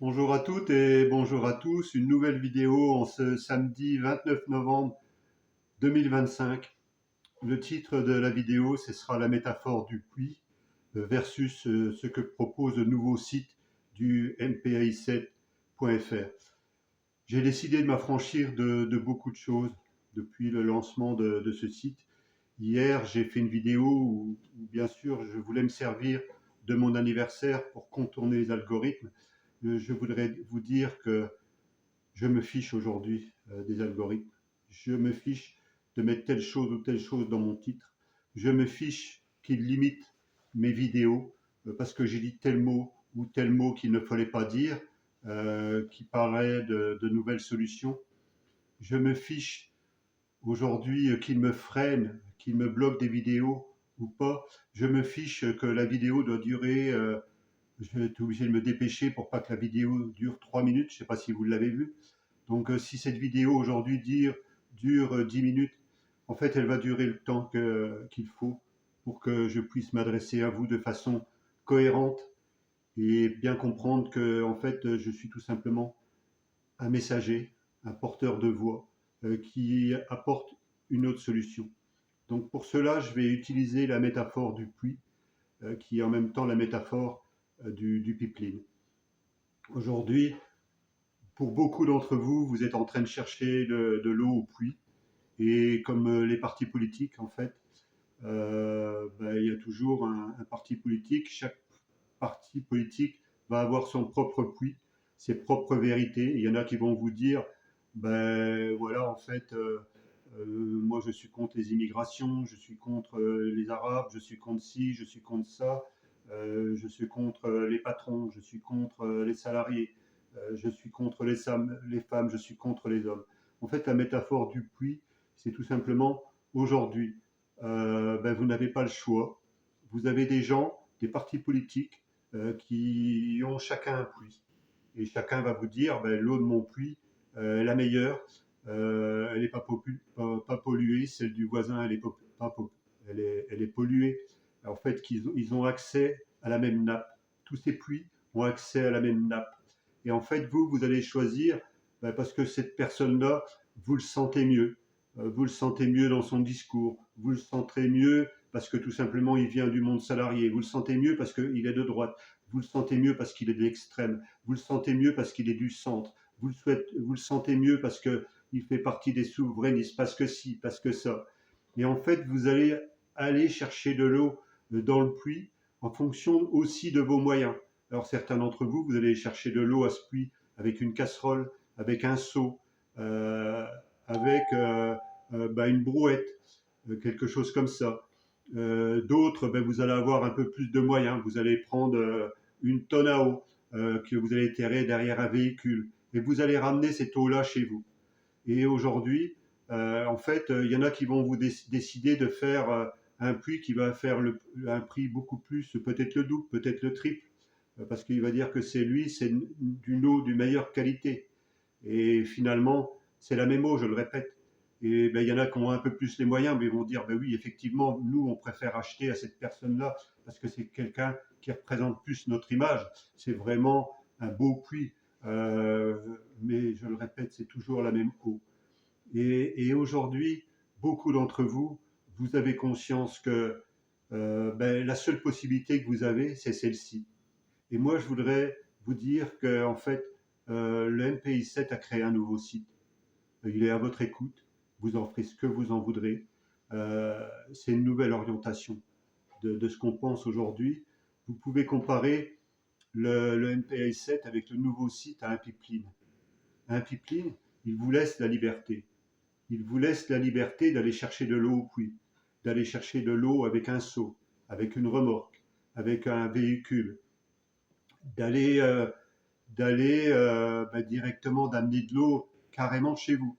Bonjour à toutes et bonjour à tous. Une nouvelle vidéo en ce samedi 29 novembre 2025. Le titre de la vidéo, ce sera la métaphore du puits versus ce que propose le nouveau site du mpai7.fr. J'ai décidé de m'affranchir de beaucoup de choses depuis le lancement de ce site. Hier, j'ai fait une vidéo où, bien sûr, je voulais me servir de mon anniversaire pour contourner les algorithmes. Je voudrais vous dire que je me fiche aujourd'hui des algorithmes. Je me fiche de mettre telle chose ou telle chose dans mon titre. Je me fiche qu'ils limitent mes vidéos parce que j'ai dit tel mot ou tel mot qu'il ne fallait pas dire, qui parlait de nouvelles solutions. Je me fiche aujourd'hui qu'ils me freinent, qu'ils me bloquent des vidéos ou pas. Je me fiche que la vidéo doit durer je vais être obligé de me dépêcher pour pas que la vidéo dure 3 minutes. Je ne sais pas si vous l'avez vu. Donc si cette vidéo aujourd'hui dure 10 minutes, en fait elle va durer le temps qu'il faut pour que je puisse m'adresser à vous de façon cohérente et bien comprendre que en fait je suis tout simplement un messager, un porteur de voix qui apporte une autre solution. Donc pour cela, je vais utiliser la métaphore du puits qui est en même temps la métaphore du pipeline. Aujourd'hui, pour beaucoup d'entre vous, vous êtes en train de chercher de l'eau au puits. Et comme les partis politiques, en fait, il y a toujours un parti politique. Chaque parti politique va avoir son propre puits, ses propres vérités. Il y en a qui vont vous dire, voilà, en fait, moi je suis contre les immigrations, je suis contre les Arabes, je suis contre ci, je suis contre ça, je suis contre les patrons, je suis contre les salariés, je suis contre les femmes, je suis contre les hommes. En fait, la métaphore du puits, c'est tout simplement aujourd'hui, vous n'avez pas le choix. Vous avez des gens, des partis politiques qui ont chacun un puits. Et chacun va vous dire, l'eau de mon puits est la meilleure, elle n'est pas polluée, celle du voisin, elle est polluée. En fait, ils ont accès à la même nappe. Tous ces puits ont accès à la même nappe. Et en fait, vous allez choisir, parce que cette personne-là, vous le sentez mieux. Vous le sentez mieux dans son discours. Vous le sentirez mieux parce que tout simplement, il vient du monde salarié. Vous le sentez mieux parce qu'il est de droite. Vous le sentez mieux parce qu'il est de l'extrême. Vous le sentez mieux parce qu'il est du centre. Vous le sentez mieux parce qu'il fait partie des souverainistes, parce que si, parce que ça. Et en fait, vous allez aller chercher de l'eau dans le puits en fonction aussi de vos moyens. Alors certains d'entre vous, vous allez chercher de l'eau à ce puits avec une casserole, avec un seau, avec une brouette, quelque chose comme ça. D'autres, vous allez avoir un peu plus de moyens. Vous allez prendre une tonne à eau que vous allez terrer derrière un véhicule et vous allez ramener cette eau-là chez vous. Et aujourd'hui, en fait, il y en a qui vont vous décider de faire un puits qui va faire un prix beaucoup plus, peut-être le double, peut-être le triple, parce qu'il va dire que c'est d'une eau de meilleure qualité. Et finalement, c'est la même eau, je le répète. Et il y en a qui ont un peu plus les moyens, mais ils vont dire, oui, effectivement, nous, on préfère acheter à cette personne-là, parce que c'est quelqu'un qui représente plus notre image. C'est vraiment un beau puits. Mais je le répète, c'est toujours la même eau. Et aujourd'hui, beaucoup d'entre vous, vous avez conscience que la seule possibilité que vous avez, c'est celle-ci. Et moi, je voudrais vous dire que, en fait, le MPI7 a créé un nouveau site. Il est à votre écoute. Vous en ferez ce que vous en voudrez. C'est une nouvelle orientation de ce qu'on pense aujourd'hui. Vous pouvez comparer le MPI7 avec le nouveau site à un pipeline. Un pipeline, il vous laisse la liberté. Il vous laisse la liberté d'aller chercher de l'eau au puits, d'aller chercher de l'eau avec un seau, avec une remorque, avec un véhicule, d'aller directement d'amener de l'eau carrément chez vous,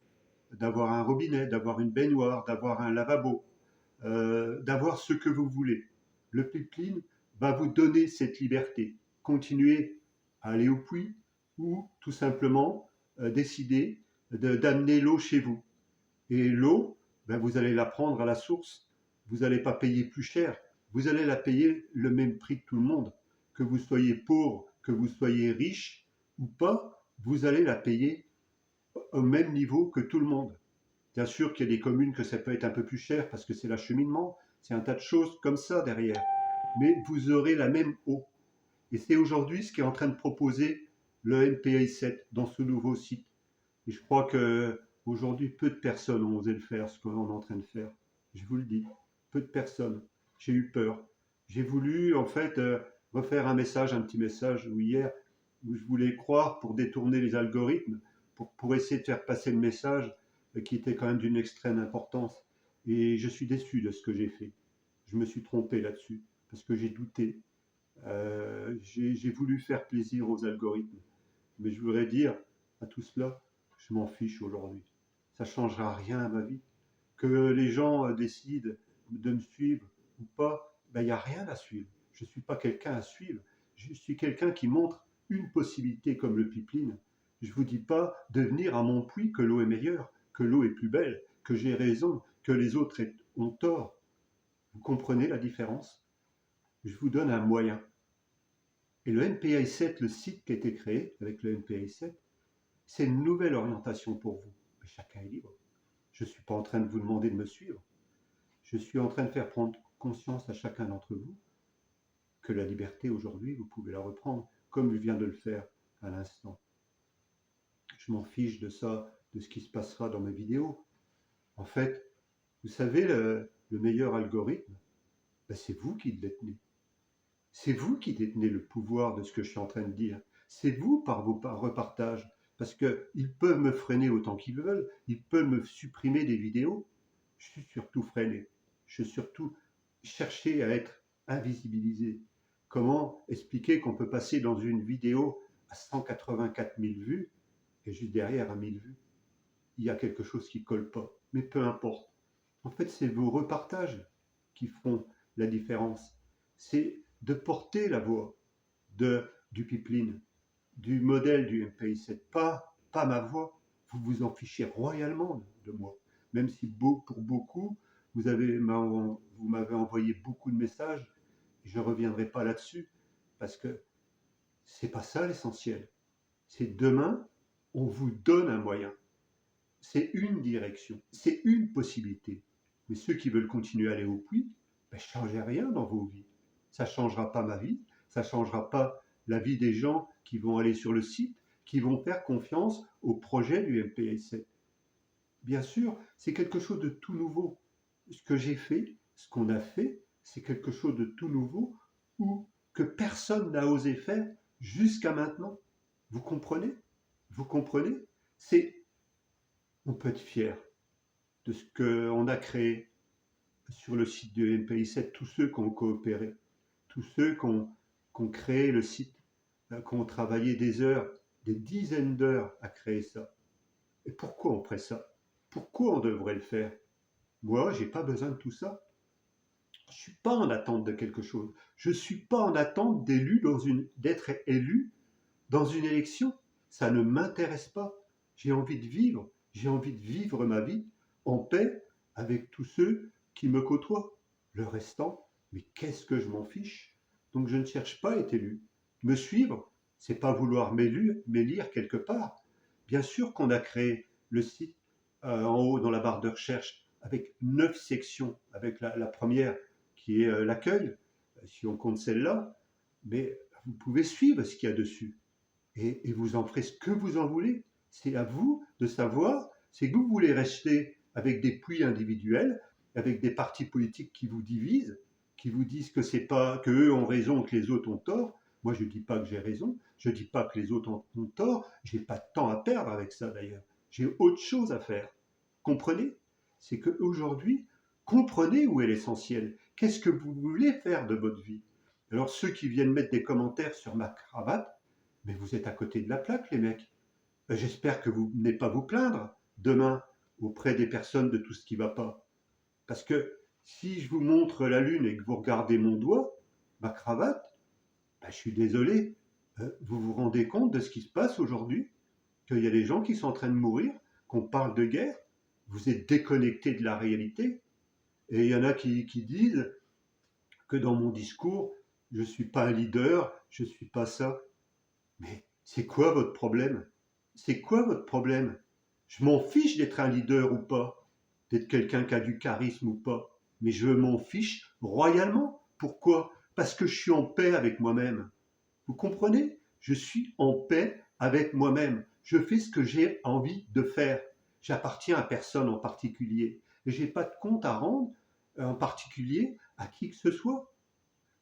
d'avoir un robinet, d'avoir une baignoire, d'avoir un lavabo, d'avoir ce que vous voulez. Le pipeline va vous donner cette liberté. Continuez à aller au puits ou tout simplement décider d'amener l'eau chez vous. Et l'eau, vous allez la prendre à la source. Vous n'allez pas payer plus cher. Vous allez la payer le même prix que tout le monde. Que vous soyez pauvre, que vous soyez riche, ou pas, vous allez la payer au même niveau que tout le monde. Bien sûr qu'il y a des communes que ça peut être un peu plus cher parce que c'est l'acheminement, c'est un tas de choses comme ça derrière. Mais vous aurez la même eau. Et c'est aujourd'hui ce qu'est en train de proposer le NPI 7 dans ce nouveau site. Et je crois que aujourd'hui, peu de personnes ont osé le faire, ce qu'on est en train de faire. Je vous le dis, peu de personnes. J'ai eu peur. J'ai voulu, en fait, refaire un petit message hier, où je voulais croire pour détourner les algorithmes, pour essayer de faire passer le message qui était quand même d'une extrême importance. Et je suis déçu de ce que j'ai fait. Je me suis trompé là-dessus, parce que j'ai douté. J'ai voulu faire plaisir aux algorithmes. Mais je voudrais dire à tout cela, je m'en fiche aujourd'hui. Ça ne changera rien à ma vie. Que les gens décident de me suivre ou pas, ben, il n'y a rien à suivre. Je ne suis pas quelqu'un à suivre. Je suis quelqu'un qui montre une possibilité comme le pipeline. Je ne vous dis pas de venir à mon puits que l'eau est meilleure, que l'eau est plus belle, que j'ai raison, que les autres ont tort. Vous comprenez la différence? Je vous donne un moyen. Et le NPI 7, le site qui a été créé avec le NPI 7, c'est une nouvelle orientation pour vous. Mais chacun est libre. Je ne suis pas en train de vous demander de me suivre. Je suis en train de faire prendre conscience à chacun d'entre vous que la liberté aujourd'hui, vous pouvez la reprendre, comme je viens de le faire à l'instant. Je m'en fiche de ça, de ce qui se passera dans mes vidéos. En fait, vous savez, le meilleur algorithme, ben c'est vous qui le détenez. C'est vous qui détenez le pouvoir de ce que je suis en train de dire. C'est vous par vos repartages. Parce qu'ils peuvent me freiner autant qu'ils veulent. Ils peuvent me supprimer des vidéos. Je suis surtout freiné. Je suis surtout cherché à être invisibilisé. Comment expliquer qu'on peut passer dans une vidéo à 184 000 vues et juste derrière à 1000 vues? Il y a quelque chose qui ne colle pas. Mais peu importe. En fait, c'est vos repartages qui feront la différence. C'est de porter la voix du pipeline, du modèle du MPI 7, pas ma voix. Vous vous en fichez royalement de moi. Même si pour beaucoup, vous m'avez envoyé beaucoup de messages, je ne reviendrai pas là-dessus, parce que c'est pas ça l'essentiel. C'est demain, on vous donne un moyen. C'est une direction, c'est une possibilité. Mais ceux qui veulent continuer à aller au puits, ben, changez rien dans vos vies. Ça ne changera pas ma vie, ça ne changera pas la vie des gens qui vont aller sur le site, qui vont faire confiance au projet du MPI 7. Bien sûr, c'est quelque chose de tout nouveau. Ce que j'ai fait, ce qu'on a fait, c'est quelque chose de tout nouveau ou que personne n'a osé faire jusqu'à maintenant. Vous comprenez? Vous comprenez? On peut être fier de ce qu'on a créé sur le site du MPI 7, tous ceux qui ont coopéré, tous ceux qui ont créé le site, qui ont travaillé des heures, des dizaines d'heures à créer ça. Et pourquoi on ferait ça? Pourquoi on devrait le faire? Moi, j'ai pas besoin de tout ça. Je suis pas en attente de quelque chose. Je suis pas en attente d'être élu dans une élection. Ça ne m'intéresse pas. J'ai envie de vivre. J'ai envie de vivre ma vie en paix avec tous ceux qui me côtoient. Le restant, mais qu'est-ce que je m'en fiche? Donc je ne cherche pas à être élu. Me suivre, c'est pas vouloir m'élire quelque part. Bien sûr qu'on a créé le site en haut dans la barre de recherche avec 9 sections, avec la première qui est l'accueil, si on compte celle-là, mais vous pouvez suivre ce qu'il y a dessus et vous en ferez ce que vous en voulez. C'est à vous de savoir, c'est que vous voulez rester avec des puits individuels, avec des partis politiques qui vous divisent, qui vous disent que c'est pas que eux ont raison, que les autres ont tort. Moi, je ne dis pas que j'ai raison, je ne dis pas que les autres ont tort. J'ai pas de temps à perdre avec ça d'ailleurs. J'ai autre chose à faire. Comprenez? C'est qu'aujourd'hui, comprenez où est l'essentiel. Qu'est-ce que vous voulez faire de votre vie? Alors ceux qui viennent mettre des commentaires sur ma cravate, mais vous êtes à côté de la plaque, les mecs. J'espère que vous n'allez pas vous plaindre demain auprès des personnes de tout ce qui ne va pas. Parce que si je vous montre la lune et que vous regardez mon doigt, ma cravate, ben, je suis désolé, vous vous rendez compte de ce qui se passe aujourd'hui? Qu'il y a des gens qui sont en train de mourir, qu'on parle de guerre, vous êtes déconnecté de la réalité. Et il y en a qui disent que dans mon discours, je ne suis pas un leader, je ne suis pas ça. Mais C'est quoi votre problème? C'est quoi votre problème? Je m'en fiche d'être un leader ou pas, d'être quelqu'un qui a du charisme ou pas, mais je m'en fiche royalement. Pourquoi? Parce que je suis en paix avec moi-même. Vous comprenez? Je suis en paix avec moi-même. Je fais ce que j'ai envie de faire. J'appartiens à personne en particulier. Et je n'ai pas de compte à rendre en particulier à qui que ce soit.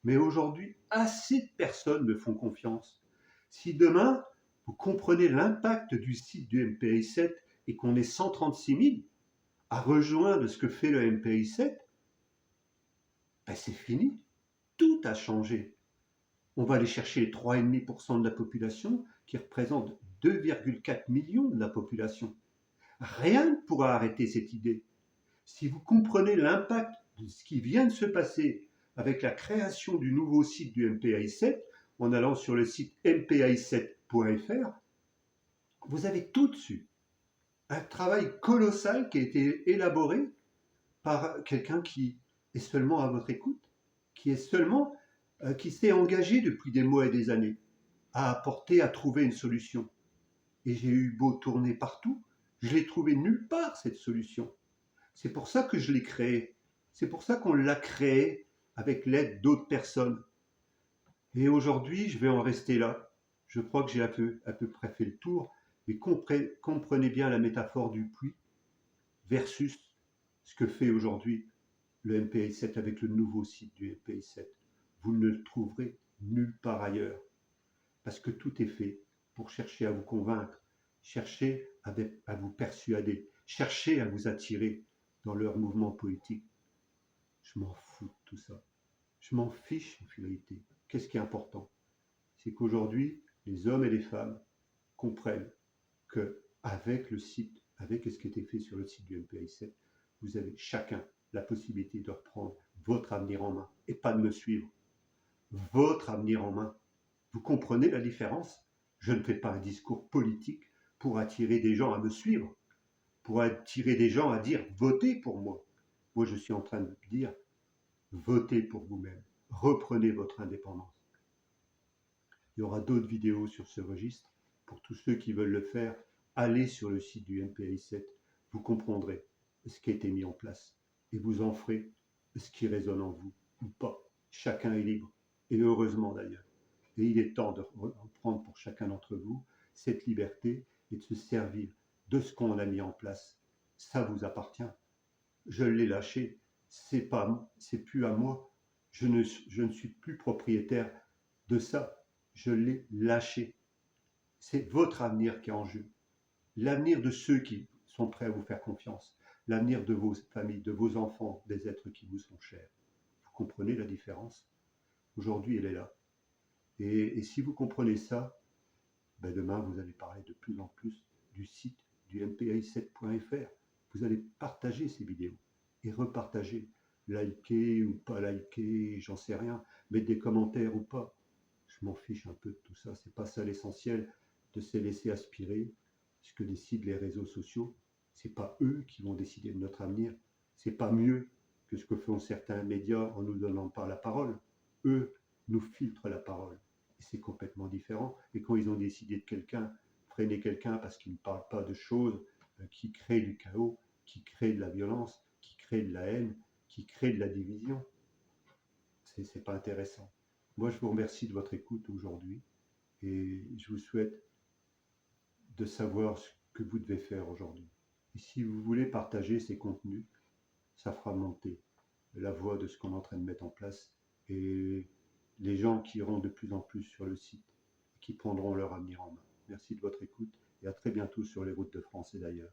Mais aujourd'hui, assez de personnes me font confiance. Si demain, vous comprenez l'impact du site du MPI7 et qu'on est 136 000 à rejoindre ce que fait le MPI7, ben c'est fini. Tout a changé. On va aller chercher les 3,5% de la population qui représentent 2,4 millions de la population. Rien ne pourra arrêter cette idée. Si vous comprenez l'impact de ce qui vient de se passer avec la création du nouveau site du MPI7, en allant sur le site mpi7.fr, vous avez tout dessus. Un travail colossal qui a été élaboré par quelqu'un qui est seulement à votre écoute, qui s'est engagé depuis des mois et des années à apporter, à trouver une solution. Et j'ai eu beau tourner partout, je l'ai trouvé nulle part cette solution. C'est pour ça que je l'ai créé. C'est pour ça qu'on l'a créé avec l'aide d'autres personnes. Et aujourd'hui, je vais en rester là. Je crois que j'ai à peu près fait le tour. Mais comprenez bien la métaphore du puits versus ce que fait aujourd'hui le MPI7 avec le nouveau site du MPI7. Vous ne le trouverez nulle part ailleurs. Parce que tout est fait pour chercher à vous convaincre, chercher à vous persuader, chercher à vous attirer dans leur mouvement politique. Je m'en fous de tout ça. Je m'en fiche en finalité. Qu'est-ce qui est important? C'est qu'aujourd'hui, les hommes et les femmes comprennent qu'avec le site, avec ce qui était fait sur le site du MPI7, vous avez chacun la possibilité de reprendre votre avenir en main et pas de me suivre. Votre avenir en main. Vous comprenez la différence? Je ne fais pas un discours politique pour attirer des gens à me suivre, pour attirer des gens à dire votez pour moi. Moi, je suis en train de dire votez pour vous-même. Reprenez votre indépendance. Il y aura d'autres vidéos sur ce registre. Pour tous ceux qui veulent le faire, allez sur le site du MPI7. Vous comprendrez ce qui a été mis en place et vous en ferez ce qui résonne en vous ou pas. Chacun est libre, et heureusement d'ailleurs. Et il est temps de reprendre pour chacun d'entre vous cette liberté et de se servir de ce qu'on a mis en place. Ça vous appartient. Je l'ai lâché. C'est plus à moi. Je ne suis plus propriétaire de ça. Je l'ai lâché. C'est votre avenir qui est en jeu. L'avenir de ceux qui sont prêts à vous faire confiance. L'avenir de vos familles, de vos enfants, des êtres qui vous sont chers. Vous comprenez la différence? Aujourd'hui, elle est là. Et si vous comprenez ça, ben demain, vous allez parler de plus en plus du site du mpi7.fr. Vous allez partager ces vidéos et repartager. Liker ou pas liker, j'en sais rien. Mettre des commentaires ou pas. Je m'en fiche un peu de tout ça. C'est pas ça l'essentiel de se laisser aspirer. Ce que décident les réseaux sociaux, c'est pas eux qui vont décider de notre avenir. C'est pas mieux que ce que font certains médias en nous donnant pas la parole. Eux nous filtrent la parole. Et c'est complètement différent. Et quand ils ont décidé de freiner quelqu'un parce qu'il ne parle pas de choses qui créent du chaos, qui créent de la violence, qui créent de la haine, qui créent de la division, c'est pas intéressant. Moi, je vous remercie de votre écoute aujourd'hui et je vous souhaite de savoir ce que vous devez faire aujourd'hui. Et si vous voulez partager ces contenus, ça fera monter la voix de ce qu'on est en train de mettre en place et les gens qui iront de plus en plus sur le site et qui prendront leur avenir en main. Merci de votre écoute et à très bientôt sur les routes de France et d'ailleurs.